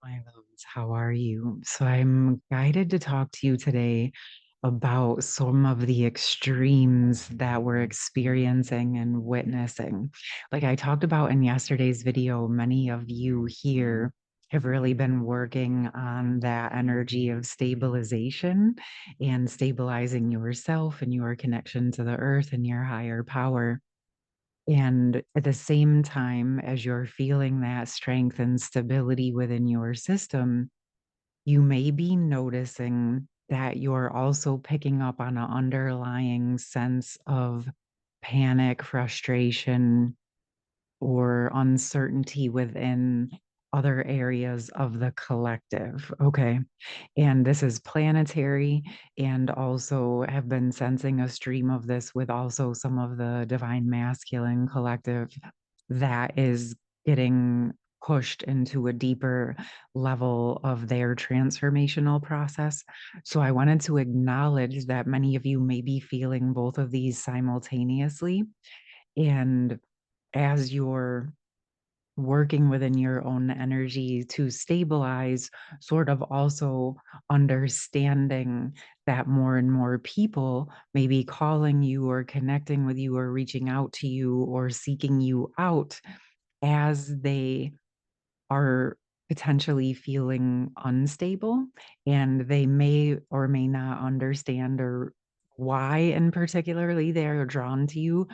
My loves, how are you? So I'm guided to talk to you today about some of the extremes that we're experiencing and witnessing. Like I talked about in yesterday's video, many of you here have really been working on that energy of stabilization and stabilizing yourself and your connection to the earth and your higher power. And at the same time, as you're feeling that strength and stability within your system, you may be noticing that you're also picking up on an underlying sense of panic, frustration, or uncertainty within other areas of the collective. Okay. And this is planetary, and also have been sensing a stream of this with also some of the divine masculine collective that is getting pushed into a deeper level of their transformational process. So I wanted to acknowledge that many of you may be feeling both of these simultaneously. And as you're working within your own energy to stabilize, sort of also understanding that more and more people may be calling you or connecting with you or reaching out to you or seeking you out as they are potentially feeling unstable, and they may or may not understand or why in particularly they're drawn to you,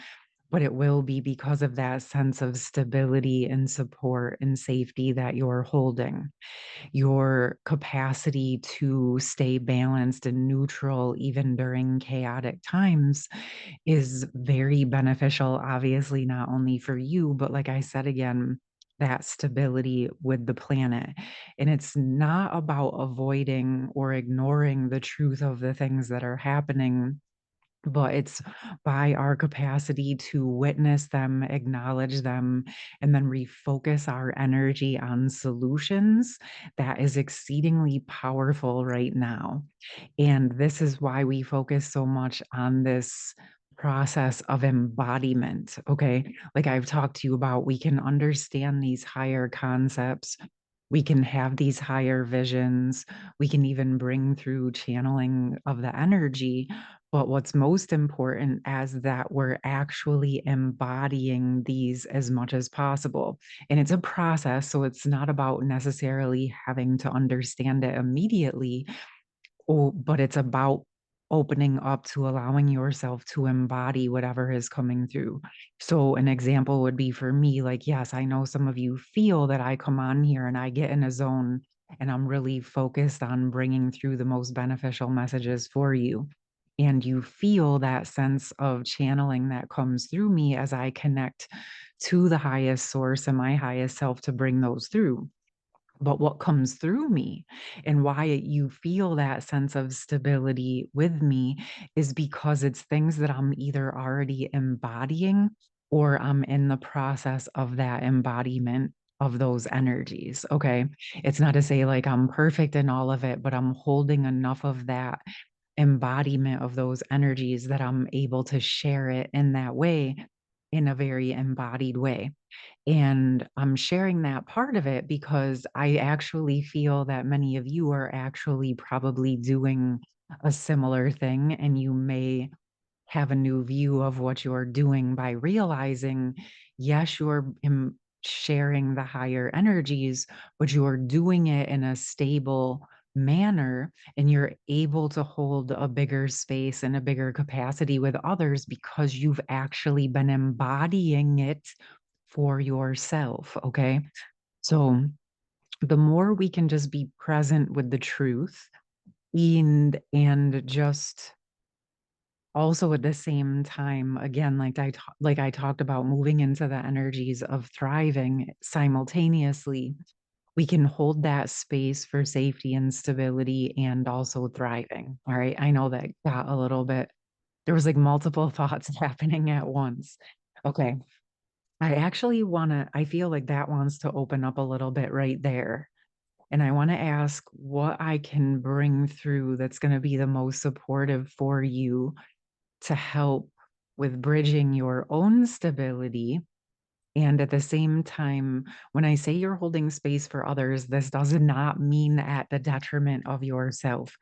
but it will be because of that sense of stability and support and safety that you're holding. Your capacity to stay balanced and neutral, even during chaotic times, is very beneficial, obviously, not only for you, but like I said again, that stability with the planet. And it's not about avoiding or ignoring the truth of the things that are happening, but it's by our capacity to witness them, acknowledge them, and then refocus our energy on solutions that is exceedingly powerful right now. And this is why we focus so much on this process of embodiment. Okay. Like I've talked to you about, we can understand these higher concepts. We can have these higher visions. We can even bring through channeling of the energy. But what's most important is that we're actually embodying these as much as possible. And it's a process. So it's not about necessarily having to understand it immediately. Oh, but it's about opening up to allowing yourself to embody whatever is coming through. So an example would be for me, like, yes, I know some of you feel that I come on here and I get in a zone and I'm really focused on bringing through the most beneficial messages for you. And you feel that sense of channeling that comes through me as I connect to the highest source and my highest self to bring those through. But what comes through me and why you feel that sense of stability with me is because it's things that I'm either already embodying or I'm in the process of that embodiment of those energies. Okay. It's not to say like I'm perfect in all of it, but I'm holding enough of that embodiment of those energies that I'm able to share it in that way, in a very embodied way. And I'm sharing that part of it because I actually feel that many of you are actually probably doing a similar thing, and you may have a new view of what you're doing by realizing, yes, sharing the higher energies, but you're doing it in a stable manner, and you're able to hold a bigger space and a bigger capacity with others because you've actually been embodying it for yourself. Okay. So the more we can just be present with the truth and just also at the same time, again, like I talked about, moving into the energies of thriving simultaneously, we can hold that space for safety and stability and also thriving. All right. I know that got a little bit, there was like multiple thoughts happening at once. Okay. I actually want to, I feel like that wants to open up a little bit right there. And I want to ask what I can bring through that's going to be the most supportive for you to help with bridging your own stability And at the same time, when I say you're holding space for others, this does not mean at the detriment of yourself.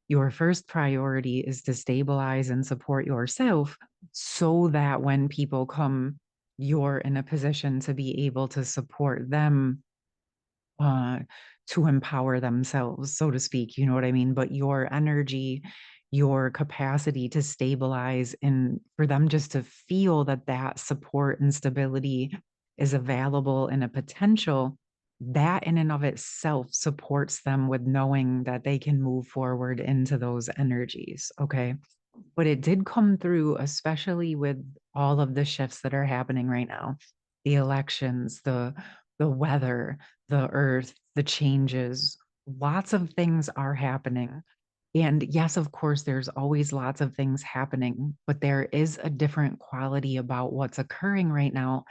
Your first priority is to stabilize and support yourself so that when people come, you're in a position to be able to support them, uh, to empower themselves, so to speak, you know what I mean? But your energy, your capacity to stabilize and for them just to feel that that support and stability is available and a potential, that in and of itself supports them with knowing that they can move forward into those energies, okay? But it did come through, especially with all of the shifts that are happening right now, the elections, the weather, the earth, the changes. Lots of things are happening. And yes, of course, there's always lots of things happening, but there is a different quality about what's occurring right now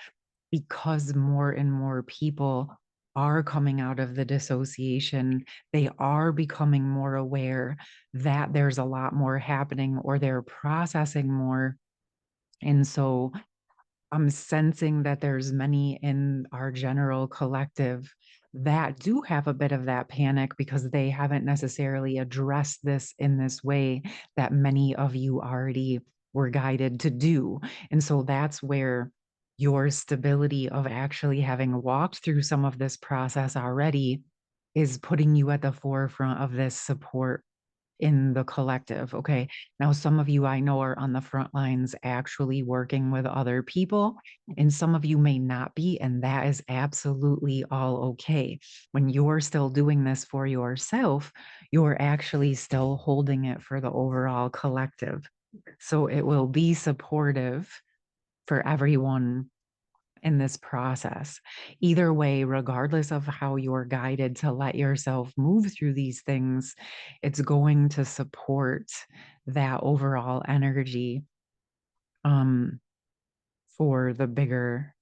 because more and more people are coming out of the dissociation. They are becoming more aware that there's a lot more happening or they're processing more. And so I'm sensing that there's many in our general collective that do have a bit of that panic because they haven't necessarily addressed this in this way that many of you already were guided to do. And so that's where your stability of actually having walked through some of this process already is putting you at the forefront of this support in the collective. Okay. Now, some of you I know are on the front lines actually working with other people, and some of you may not be, and that is absolutely all okay. When you're still doing this for yourself, you're actually still holding it for the overall collective. So it will be supportive for everyone in this process. Either way, regardless of how you're guided to let yourself move through these things, it's going to support that overall energy um, for the bigger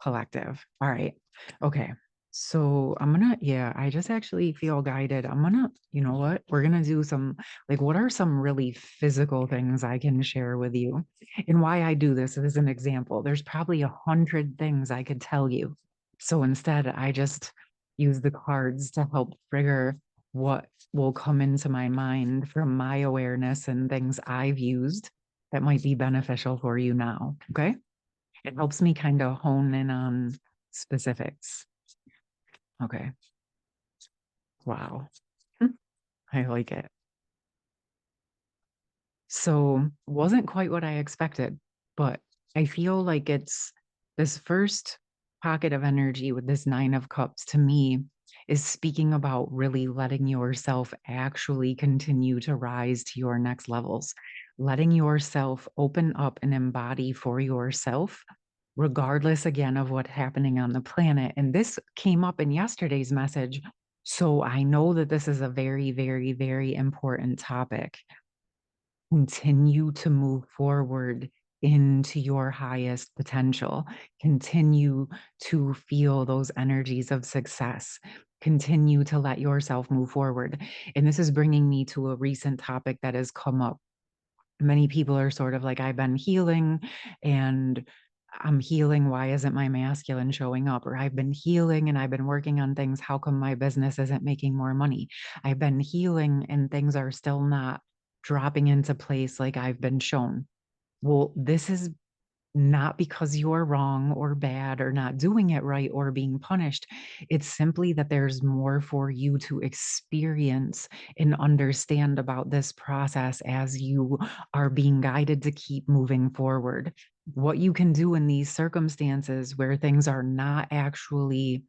collective. All right. Okay. So yeah, I just actually feel guided. You know what? We're gonna do some, like, what are some really physical things I can share with you? And why I do this as an example. There's probably 100 things I could tell you. So instead, I just use the cards to help trigger what will come into my mind from my awareness and things I've used that might be beneficial for you now. Okay. It helps me kind of hone in on specifics. Okay. Wow. I like it. So, wasn't quite what I expected, but I feel like it's this first pocket of energy with this Nine of Cups to me is speaking about really letting yourself actually continue to rise to your next levels, letting yourself open up and embody for yourself, regardless again of what's happening on the planet. And this came up in yesterday's message. So I know that this is a very, very, very important topic. Continue to move forward into your highest potential. Continue to feel those energies of success. Continue to let yourself move forward. And this is bringing me to a recent topic that has come up. Many people are sort of like, I've been healing and I'm healing. Why isn't my masculine showing up? Or I've been healing and I've been working on things. How come my business isn't making more money? I've been healing and things are still not dropping into place like I've been shown. Well, this is not because you're wrong or bad or not doing it right or being punished. It's simply that there's more for you to experience and understand about this process as you are being guided to keep moving forward. What you can do in these circumstances where things are not actually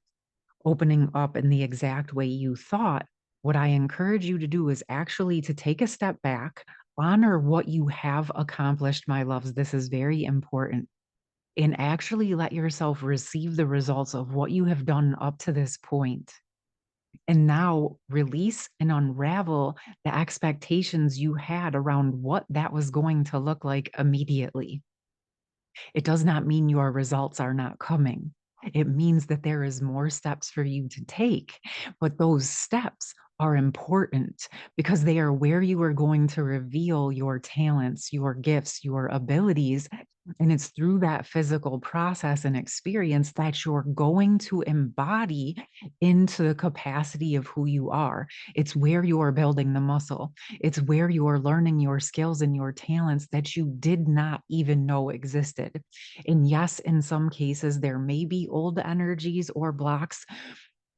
opening up in the exact way you thought, what I encourage you to do is actually to take a step back, honor what you have accomplished, my loves. This is very important. And actually let yourself receive the results of what you have done up to this point. And now release and unravel the expectations you had around what that was going to look like immediately. It does not mean your results are not coming. It means that there is more steps for you to take, but those steps are important because they are where you are going to reveal your talents, your gifts, your abilities. And it's through that physical process and experience that you're going to embody into the capacity of who you are. It's where you are building the muscle. It's where you are learning your skills and your talents that you did not even know existed. And yes, in some cases, there may be old energies or blocks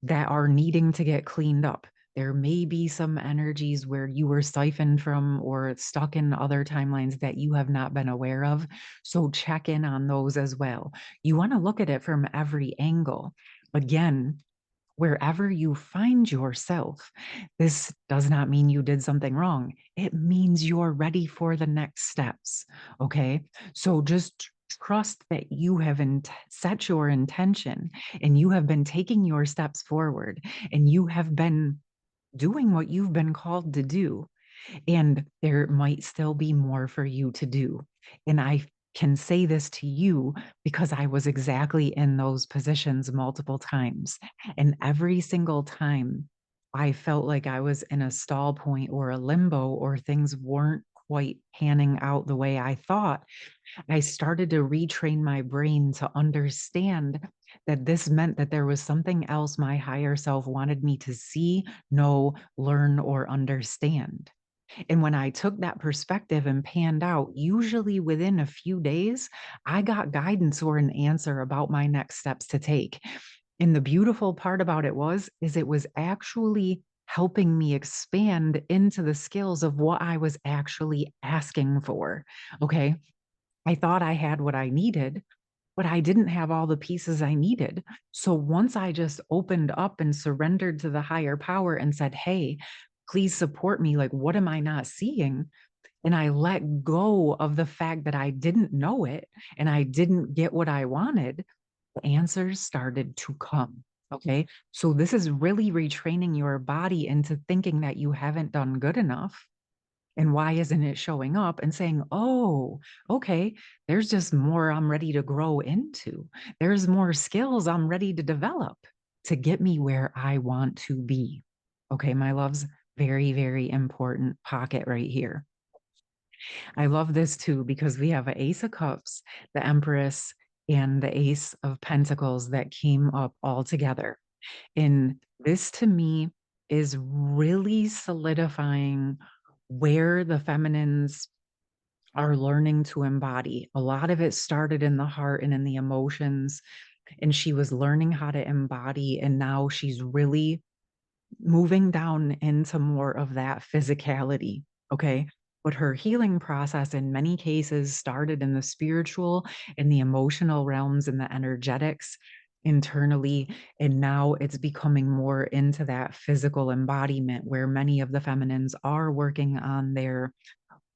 that are needing to get cleaned up. There may be some energies where you were siphoned from or stuck in other timelines that you have not been aware of. So check in on those as well. You want to look at it from every angle. Again, wherever you find yourself, this does not mean you did something wrong. It means you're ready for the next steps. Okay. So just trust that you have set your intention and you have been taking your steps forward and you have been doing what you've been called to do. And there might still be more for you to do. And I can say this to you because I was exactly in those positions multiple times. And every single time I felt like I was in a stall point or a limbo or things weren't quite panning out the way I thought, I started to retrain my brain to understand that this meant that there was something else my higher self wanted me to see, know, learn, or understand. And when I took that perspective and panned out, usually within a few days, I got guidance or an answer about my next steps to take. And the beautiful part about is it was actually helping me expand into the skills of what I was actually asking for. Okay. I thought I had what I needed, but I didn't have all the pieces I needed. So once I just opened up and surrendered to the higher power and said, hey, please support me. Like, what am I not seeing? And I let go of the fact that I didn't know it and I didn't get what I wanted, the answers started to come. Okay. So this is really retraining your body into thinking that you haven't done good enough. And why isn't it showing up and saying, oh, okay, there's just more I'm ready to grow into. There's more skills I'm ready to develop to get me where I want to be. Okay, my loves, very, very important pocket right here. I love this too because we have an Ace of Cups, the Empress, and the Ace of Pentacles that came up all together. And this to me is really solidifying where the feminines are learning to embody. A lot of it started in the heart and in the emotions, and she was learning how to embody. And now she's really moving down into more of that physicality. Okay. But her healing process in many cases started in the spiritual and the emotional realms and the energetics internally. And now it's becoming more into that physical embodiment where many of the feminines are working on their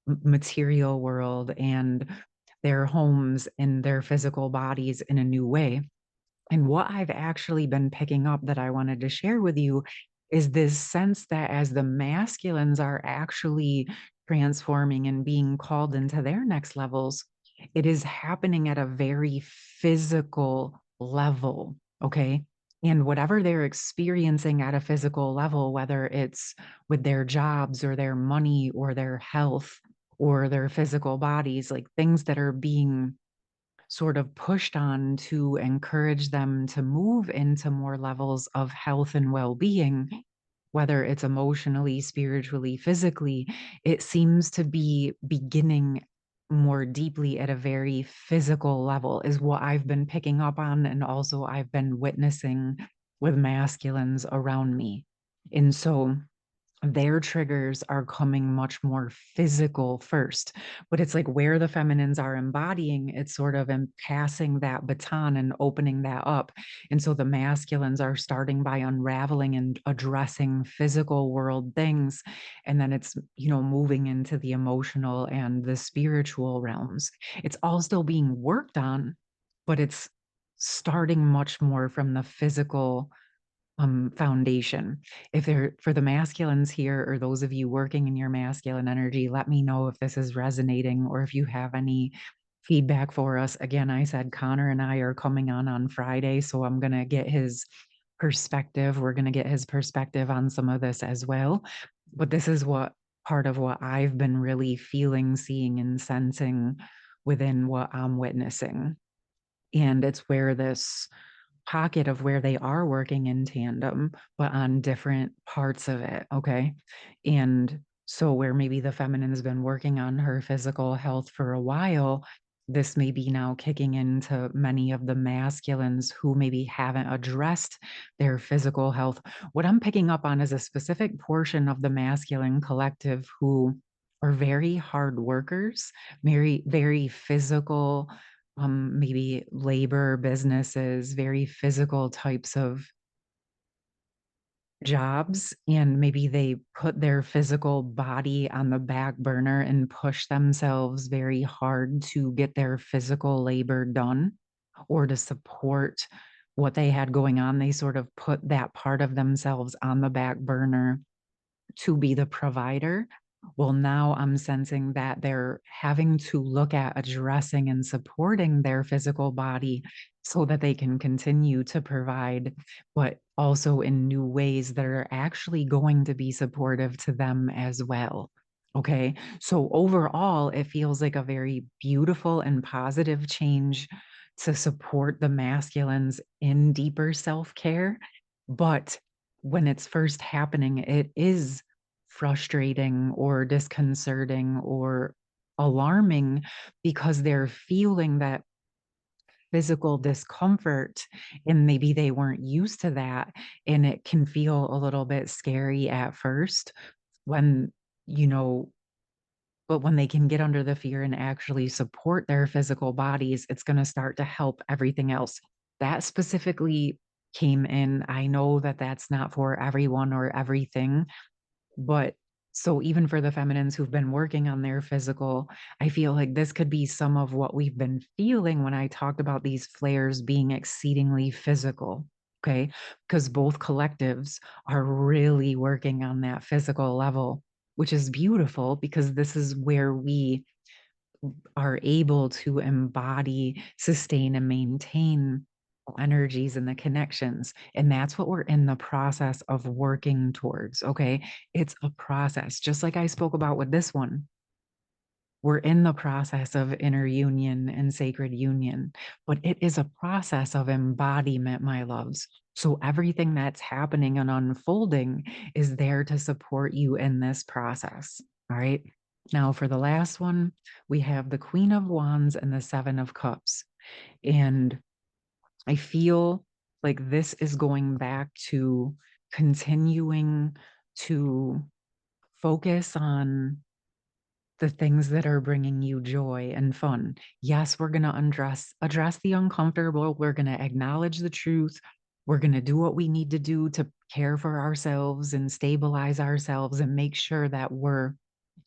material world and their homes and their physical bodies in a new way. And what I've actually been picking up that I wanted to share with you is this sense that as the masculines are actually transforming and being called into their next levels, it is happening at a very physical level. Okay. And whatever they're experiencing at a physical level, whether it's with their jobs or their money or their health or their physical bodies, like things that are being sort of pushed on to encourage them to move into more levels of health and well-being, whether it's emotionally, spiritually, physically, it seems to be beginning more deeply at a very physical level, is what I've been picking up on. And also, I've been witnessing with masculines around me. And so, their triggers are coming much more physical first, but it's like where the feminines are embodying, it's sort of passing that baton and opening that up. And so the masculines are starting by unraveling and addressing physical world things. And then it's, moving into the emotional and the spiritual realms. It's all still being worked on, but it's starting much more from the physical foundation. If they're for the masculines here, or those of you working in your masculine energy, let me know if this is resonating or if you have any feedback for us. Again, I said Connor and I are coming on Friday, so I'm going to get his perspective. We're going to get his perspective on some of this as well. But this is what part of what I've been really feeling, seeing, and sensing within what I'm witnessing. And it's where this pocket of where they are working in tandem, but on different parts of it. Okay. And so, where maybe the feminine's been working on her physical health for a while, this may be now kicking into many of the masculines who maybe haven't addressed their physical health. What I'm picking up on is a specific portion of the masculine collective who are very hard workers, very physical, maybe labor businesses, very physical types of jobs, and maybe they put their physical body on the back burner and push themselves very hard to get their physical labor done or to support what they had going on. They sort of put that part of themselves on the back burner to be the provider. Well, now I'm sensing that they're having to look at addressing and supporting their physical body so that they can continue to provide, but also in new ways that are actually going to be supportive to them as well. Okay. So overall, it feels like a very beautiful and positive change to support the masculines in deeper self care. But when it's first happening, it is frustrating or disconcerting or alarming because they're feeling that physical discomfort and maybe they weren't used to that. And it can feel a little bit scary at first when, you know, but when they can get under the fear and actually support their physical bodies, it's going to start to help everything else. That specifically came in. I know that that's not for everyone or everything, but so even for the feminines who've been working on their physical, I feel like this could be some of what we've been feeling when I talked about these flares being exceedingly physical. Okay. Because both collectives are really working on that physical level, which is beautiful because this is where we are able to embody, sustain, and maintain energies and the connections. And that's what we're in the process of working towards. Okay. It's a process, just like I spoke about with this one. We're in the process of inner union and sacred union, but it is a process of embodiment, my loves. So everything that's happening and unfolding is there to support you in this process. All right. Now, for the last one, we have the Queen of Wands and the Seven of Cups. And I feel like this is going back to continuing to focus on the things that are bringing you joy and fun. Yes, we're going to address the uncomfortable. We're going to acknowledge the truth. We're going to do what we need to do to care for ourselves and stabilize ourselves and make sure that we're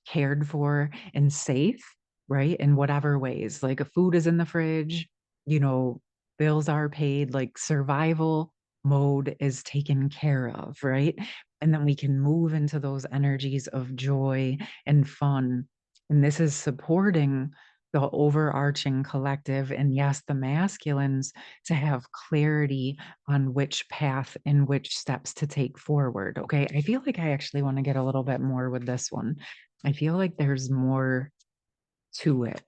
cared for and safe, right? In whatever ways, like if food is in the fridge, you know, bills are paid, like survival mode is taken care of, right? And then we can move into those energies of joy and fun. And this is supporting the overarching collective. And yes, the masculines to have clarity on which path and which steps to take forward. Okay. I feel like I actually want to get a little bit more with this one. I feel like there's more to it.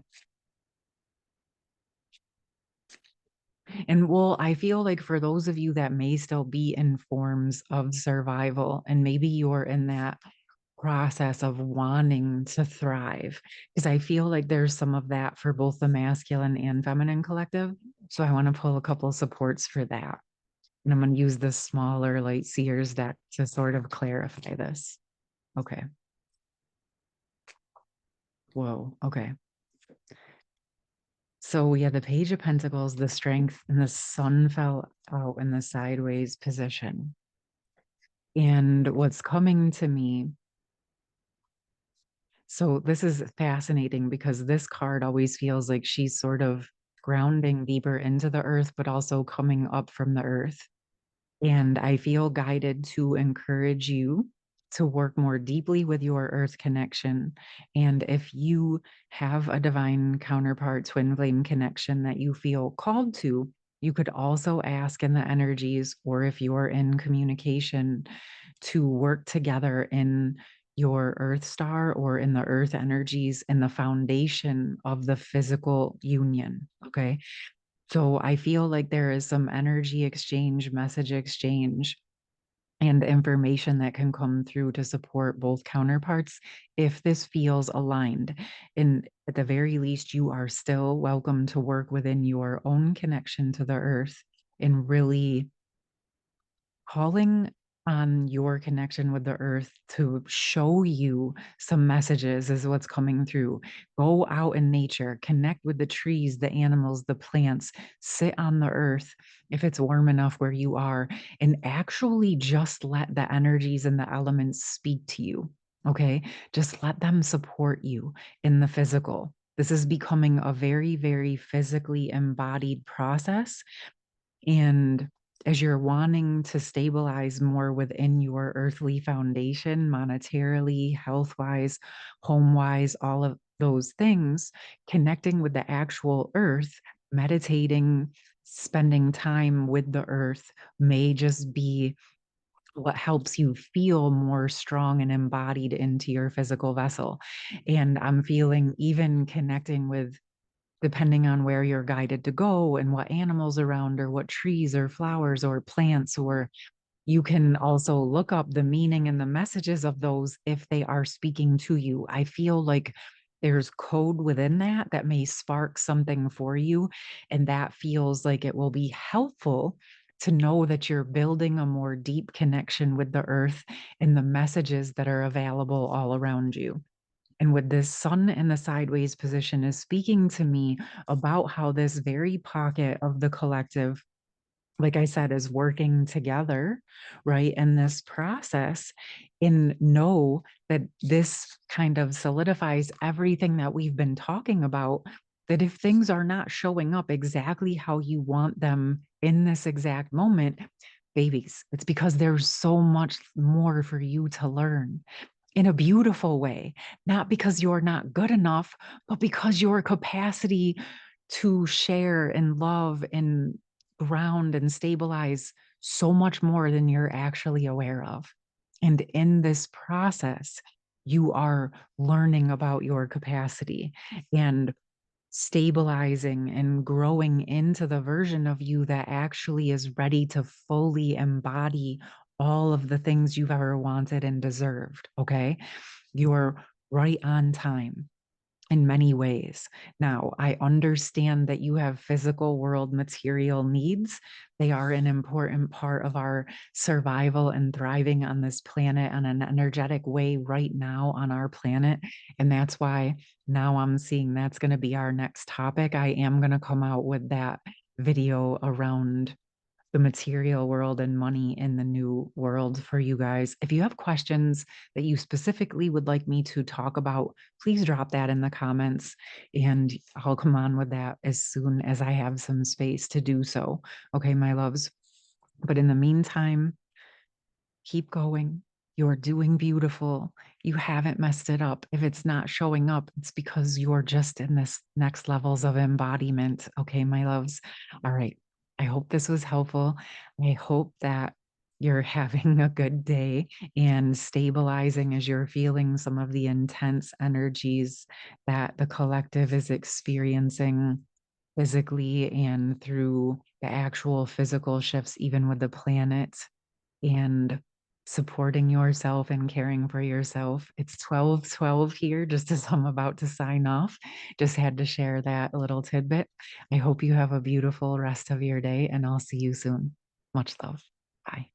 And well, I feel like for those of you that may still be in forms of survival, and maybe you're in that process of wanting to thrive, because I feel like there's some of that for both the masculine and feminine collective. So I want to pull a couple supports for that. And I'm going to use this smaller light seers deck to sort of clarify this. Okay. Whoa. Okay. So we had the Page of Pentacles, the Strength, and the Sun fell out in the sideways position. And what's coming to me, so this is fascinating because this card always feels like she's sort of grounding deeper into the earth, but also coming up from the earth. And I feel guided to encourage you to work more deeply with your earth connection. And if you have a divine counterpart, twin flame connection that you feel called to, You could also ask in the energies, or if you're in communication, to work together in your earth star or in the earth energies in the foundation of the physical union. Okay. So I feel like there is some energy exchange, message exchange, and information that can come through to support both counterparts if this feels aligned. And at the very least, you are still welcome to work within your own connection to the earth and really calling on your connection with the earth to show you some messages is what's coming through. Go out in nature, connect with the trees, the animals, the plants, sit on the earth if it's warm enough where you are, and actually just let the energies and the elements speak to you. Okay. Just let them support you in the physical. This is becoming a very, very physically embodied process, and as you're wanting to stabilize more within your earthly foundation, monetarily, health wise, home wise, all of those things, connecting with the actual earth, meditating, spending time with the earth may just be what helps you feel more strong and embodied into your physical vessel. And I'm feeling even connecting with, depending on where you're guided to go and what animals around or what trees or flowers or plants, or you can also look up the meaning and the messages of those if they are speaking to you. I feel like there's code within that that may spark something for you, and that feels like it will be helpful to know that you're building a more deep connection with the earth and the messages that are available all around you. And with this sun in the sideways position is speaking to me about how this very pocket of the collective, like I said, is working together, right, in this process. And know that this kind of solidifies everything that we've been talking about. That if things are not showing up exactly how you want them in this exact moment, babies, it's because there's so much more for you to learn in a beautiful way, not because you're not good enough, but because your capacity to share and love and ground and stabilize so much more than you're actually aware of. And in this process, you are learning about your capacity and stabilizing and growing into the version of you that actually is ready to fully embody all of the things you've ever wanted and deserved. Okay. You're right on time in many ways. Now, I understand that you have physical world material needs. They are an important part of our survival and thriving on this planet in an energetic way right now on our planet. And that's why now I'm seeing that's going to be our next topic. I am going to come out with that video around the material world and money in the new world for you guys. If you have questions that you specifically would like me to talk about, please drop that in the comments and I'll come on with that as soon as I have some space to do so. Okay, my loves. But in the meantime, keep going. You're doing beautiful. You haven't messed it up. If it's not showing up, it's because you're just in this next levels of embodiment. Okay, my loves. All right. I hope this was helpful. I hope that you're having a good day and stabilizing as you're feeling some of the intense energies that the collective is experiencing physically and through the actual physical shifts, even with the planet, and supporting yourself and caring for yourself. It's 12:12 here, just as I'm about to sign off. Just had to share that little tidbit. I hope you have a beautiful rest of your day, and I'll see you soon. Much love. Bye.